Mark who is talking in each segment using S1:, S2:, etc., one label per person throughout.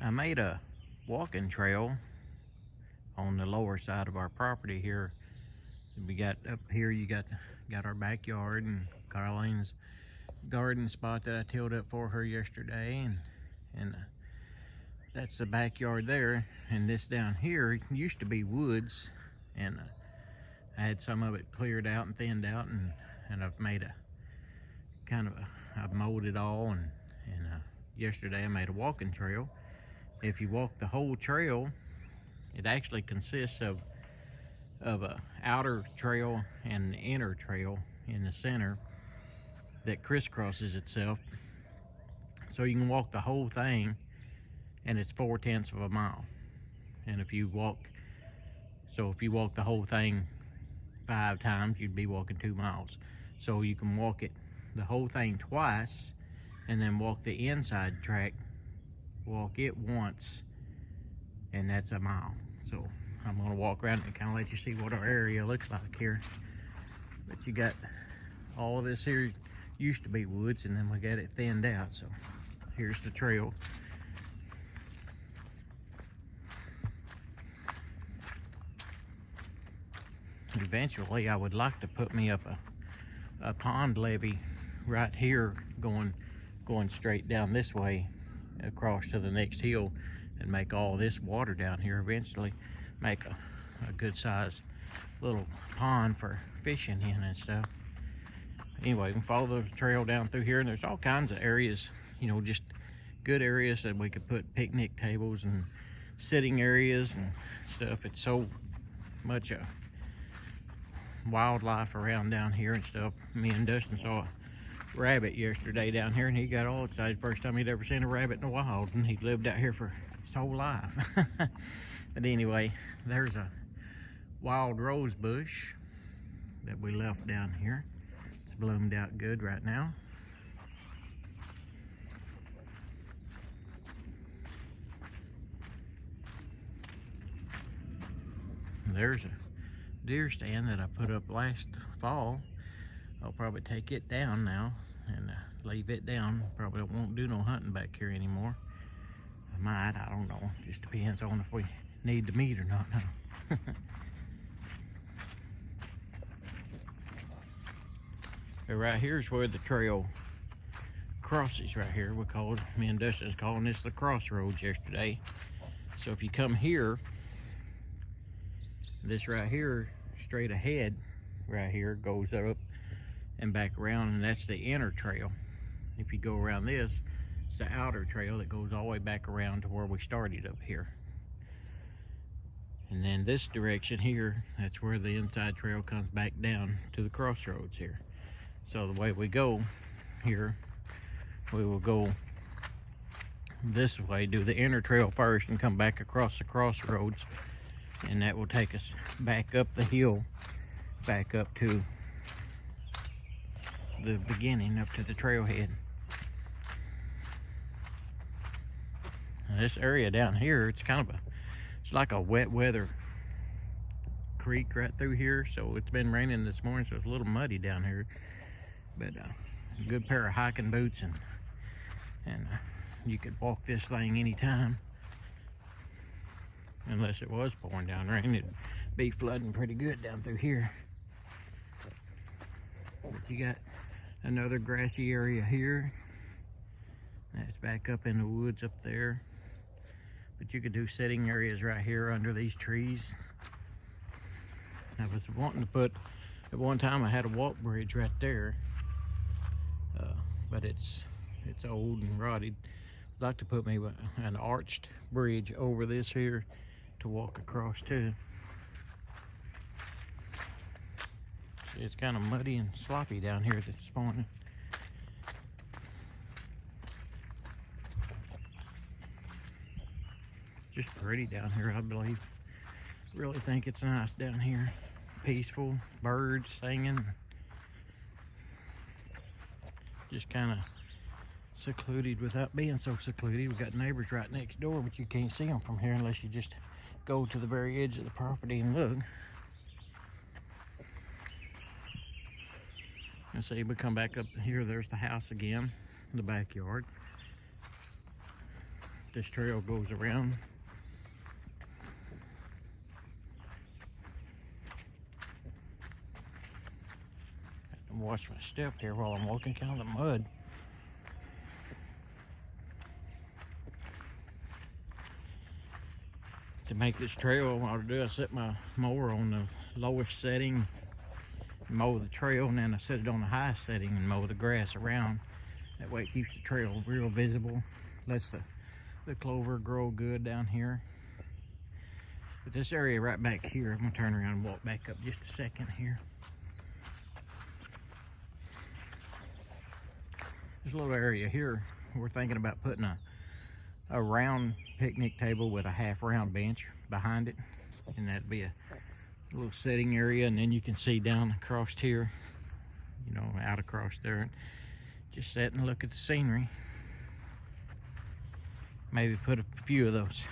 S1: I made a walking trail on the lower side of our property here. We got up here, you got our backyard and Caroline's garden spot that I tilled up for her yesterday, and that's the backyard there. And this down here used to be woods, and I had some of it cleared out and thinned out, and I've made a I've mowed it all, and yesterday I made a walking trail. If you walk the whole trail, it actually consists of a outer trail and an inner trail in the center that crisscrosses itself, so you can walk the whole thing, and it's 4/10 of a mile. And if you walk the whole thing 5 times, you'd be walking 2 miles. So you can walk it the whole thing twice, and then walk the inside track, walk it once, and that's a mile. So I'm going to walk around and kind of let you see what our area looks like here. But you got all this here used to be woods, and then we got it thinned out. So here's the trail. Eventually I would like to put me up a pond levee right here, going straight down this way across to the next hill, and make all this water down here eventually make a good size little pond for fishing in and stuff. Anyway, we can follow the trail down through here, and there's all kinds of areas, you know, just good areas that we could put picnic tables and sitting areas and stuff. It's so much wildlife around down here and stuff. Me and Dustin saw a rabbit yesterday down here, and he got all excited. First time he'd ever seen a rabbit in the wild, and he'd lived out here for his whole life. But anyway, there's a wild rose bush that we left down here. It's bloomed out good right now. There's a deer stand that I put up last fall. I'll probably take it down now and leave it down. Probably won't do no hunting back here anymore. I might, I don't know. Just depends on if we need the meat or not now. Right here's where the trail crosses right here. Me and Dustin's calling this the Crossroads yesterday. So if you come here, this right here, straight ahead, right here, goes up and back around, and that's the inner trail. If you go around this, it's the outer trail that goes all the way back around to where we started up here. And then this direction here, that's where the inside trail comes back down to the crossroads here. So the way we go here, we will go this way, do the inner trail first, and come back across the crossroads, and that will take us back up the hill, back up to the beginning, up to the trailhead. Now this area down here, it's like a wet weather creek right through here. So it's been raining this morning, so it's a little muddy down here. But a good pair of hiking boots, and you could walk this thing anytime. Unless it was pouring down rain, it'd be flooding pretty good down through here. But you got another grassy area here. That's back up in the woods up there. But you could do sitting areas right here under these trees. I was wanting to put, at one time I had a walk bridge right there, but it's old and rotted. I'd like to put maybe an arched bridge over this here to walk across to. It's kind of muddy and sloppy down here this morning. Just pretty down here, I believe. Really think it's nice down here. Peaceful, birds singing. Just kind of secluded without being so secluded. We got neighbors right next door, but you can't see them from here unless you just go to the very edge of the property and look. And see, we come back up here, there's the house again, the backyard. this trail goes around. Have to watch my step here while I'm walking, kind of the mud. To make this trail, what I'll do, I set my mower on the lowest setting, mow the trail, and then I set it on the highest setting and mow the grass around. That way it keeps the trail real visible, lets the clover grow good down here. But this area right back here, I'm gonna turn around and walk back up just a second here. This little area here, we're thinking about putting a round picnic table with a half round bench behind it, and that'd be a little sitting area, and then you can see down across here, you know, out across there, just sit and look at the scenery. Maybe put a few of those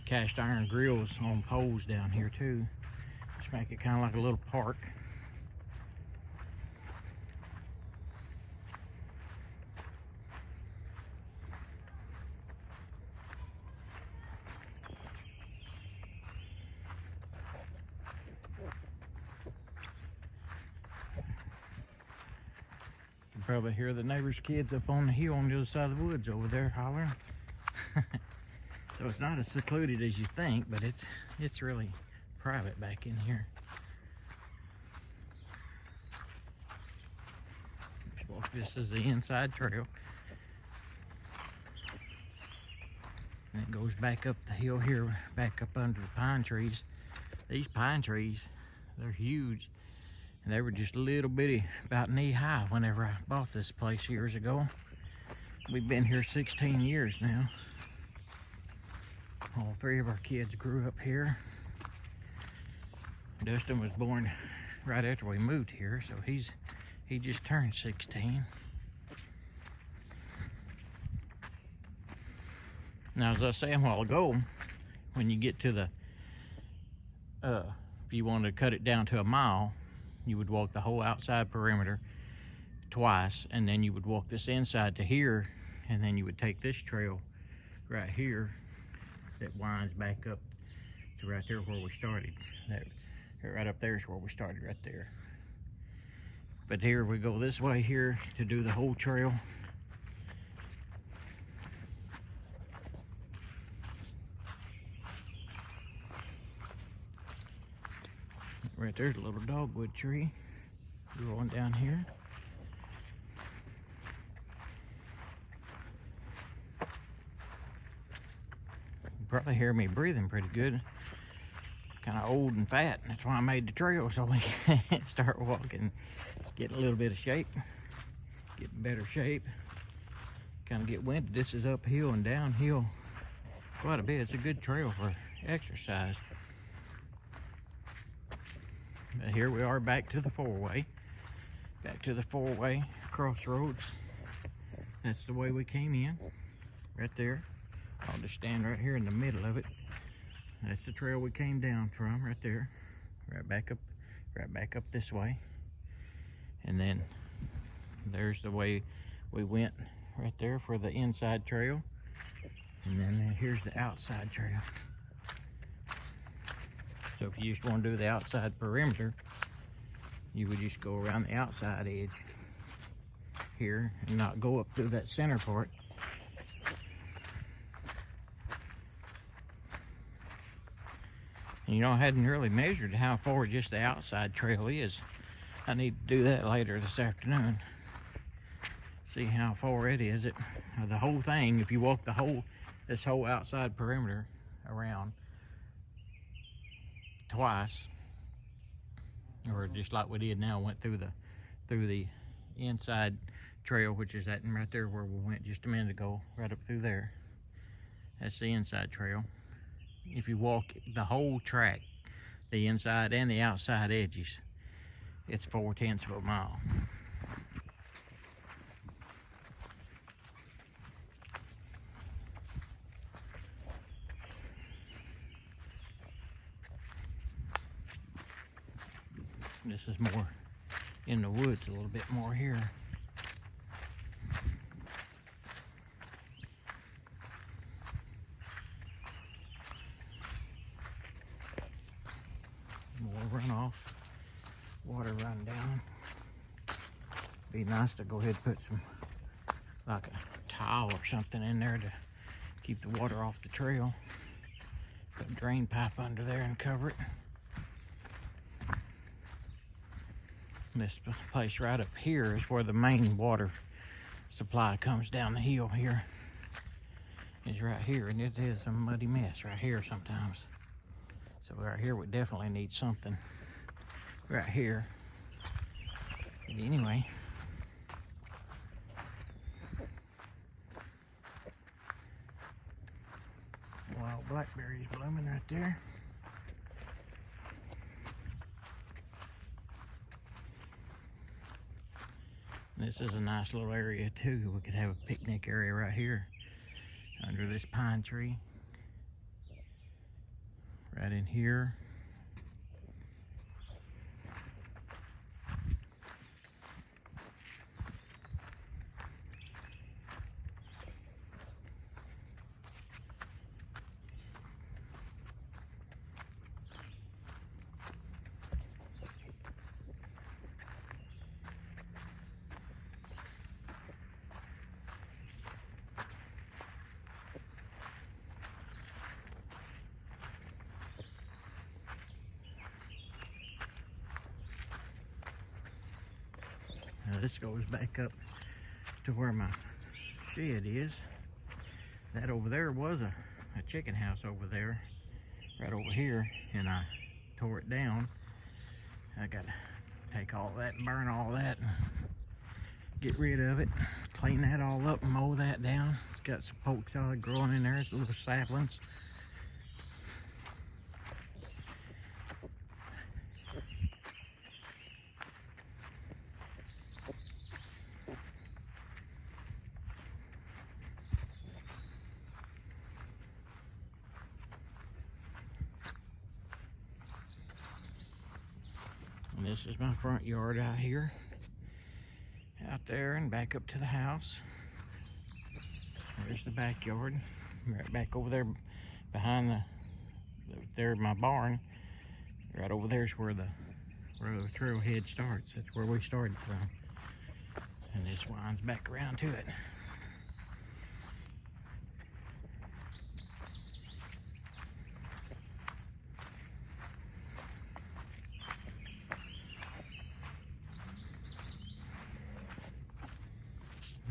S1: cast iron grills on poles down here too, just make it kind of like a little park. Probably hear the neighbor's kids up on the hill on the other side of the woods over there hollering. So it's not as secluded as you think, but it's really private back in here. This is the inside trail, and it goes back up the hill here, back up under the pine trees. These pine trees, they're huge. And they were just a little bitty, about knee high whenever I bought this place years ago. We've been here 16 years now. All three of our kids grew up here. Dustin was born right after we moved here, so he just turned 16. Now, as I was saying a while ago, when you get to the, if you wanted to cut it down to a mile, you would walk the whole outside perimeter twice, and then you would walk this inside to here, and then you would take this trail right here that winds back up to right there where we started. That right up there is where we started, right there. But here we go this way here to do the whole trail. Right there's a little dogwood tree growing down here. You probably hear me breathing pretty good. Kind of old and fat. That's why I made the trail, so we can start walking, get a little bit of shape, get in better shape. Kind of get winded. This is uphill and downhill quite a bit. It's a good trail for exercise. But here we are back to the four-way. Back to the four-way Crossroads. That's the way we came in, right there. I'll just stand right here in the middle of it. That's the trail we came down from, right there. Right back up this way. And then there's the way we went right there for the inside trail. And then here's the outside trail. So if you just want to do the outside perimeter, you would just go around the outside edge here and not go up through that center part. And, you know, I hadn't really measured how far just the outside trail is. I need to do that later this afternoon. See how far it is. The whole thing, if you walk this whole outside perimeter around twice, or just like we did now, went through the inside trail, which is that right there where we went just a minute ago, right up through there. That's the inside trail. If you walk the whole track, the inside and the outside edges, it's 4/10 of a mile. This is more in the woods, a little bit more here. be nice to go ahead and put some, like a tile or something in there to keep the water off the trail. Put a drain pipe under there and cover it. This place right up here is where the main water supply comes down the hill here. Is right here, and it is a muddy mess right here sometimes. So right here we definitely need something right here. But anyway, some wild blackberries blooming right there. This is a nice little area too. We could have a picnic area right here under this pine tree. Right in here. Now this goes back up to where my shed is. That over there was a chicken house over there, right over here, and I tore it down. I gotta take all that and burn all that and get rid of it, clean that all up and mow that down. It's got some poke salad growing in there, it's little saplings. And this is my front yard out here, out there and back up to the house. There's the backyard, right back over there behind there's my barn. Right over there's where the trailhead starts. That's where we started from. And this winds back around to it.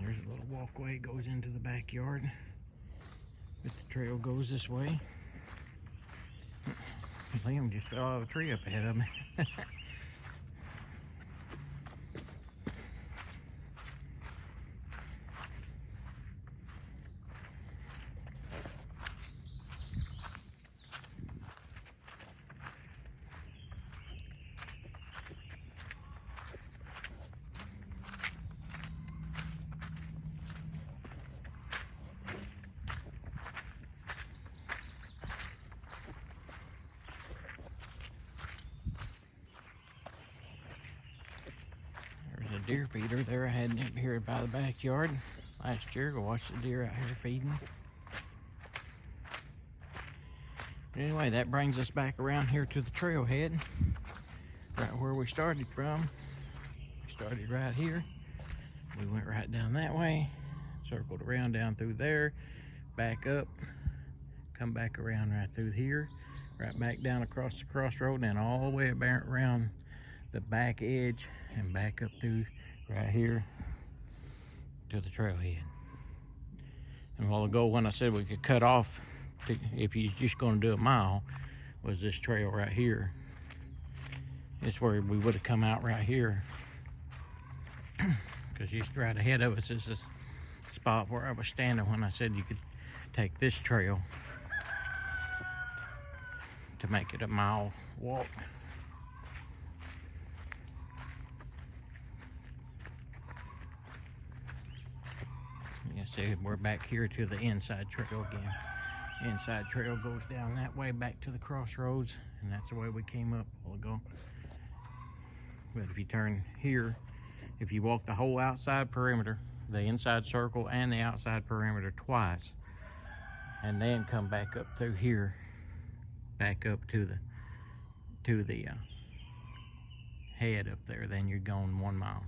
S1: There's a little walkway goes into the backyard, but the trail goes this way. Liam just fell out of a tree up ahead of me. Deer feeder there I had up here by the backyard last year. Go watch the deer out here feeding. But anyway, that brings us back around here to the trailhead, right where we started from. We started right here. We went right down that way, circled around down through there, back up, come back around right through here, right back down across the crossroad, and all the way around the back edge and back up through right here to the trailhead. And a while ago when I said we could cut off if you're just going to do a mile, was this trail right here. It's where we would have come out right here, because just right ahead of us is this spot where I was standing when I said you could take this trail to make it a mile walk. See, we're back here to the inside trail again. Inside trail goes down that way back to the crossroads, and that's the way we came up a while ago. But if you turn here, if you walk the whole outside perimeter, the inside circle and the outside perimeter twice, and then come back up through here, back up to the head up there, then you're going 1 mile.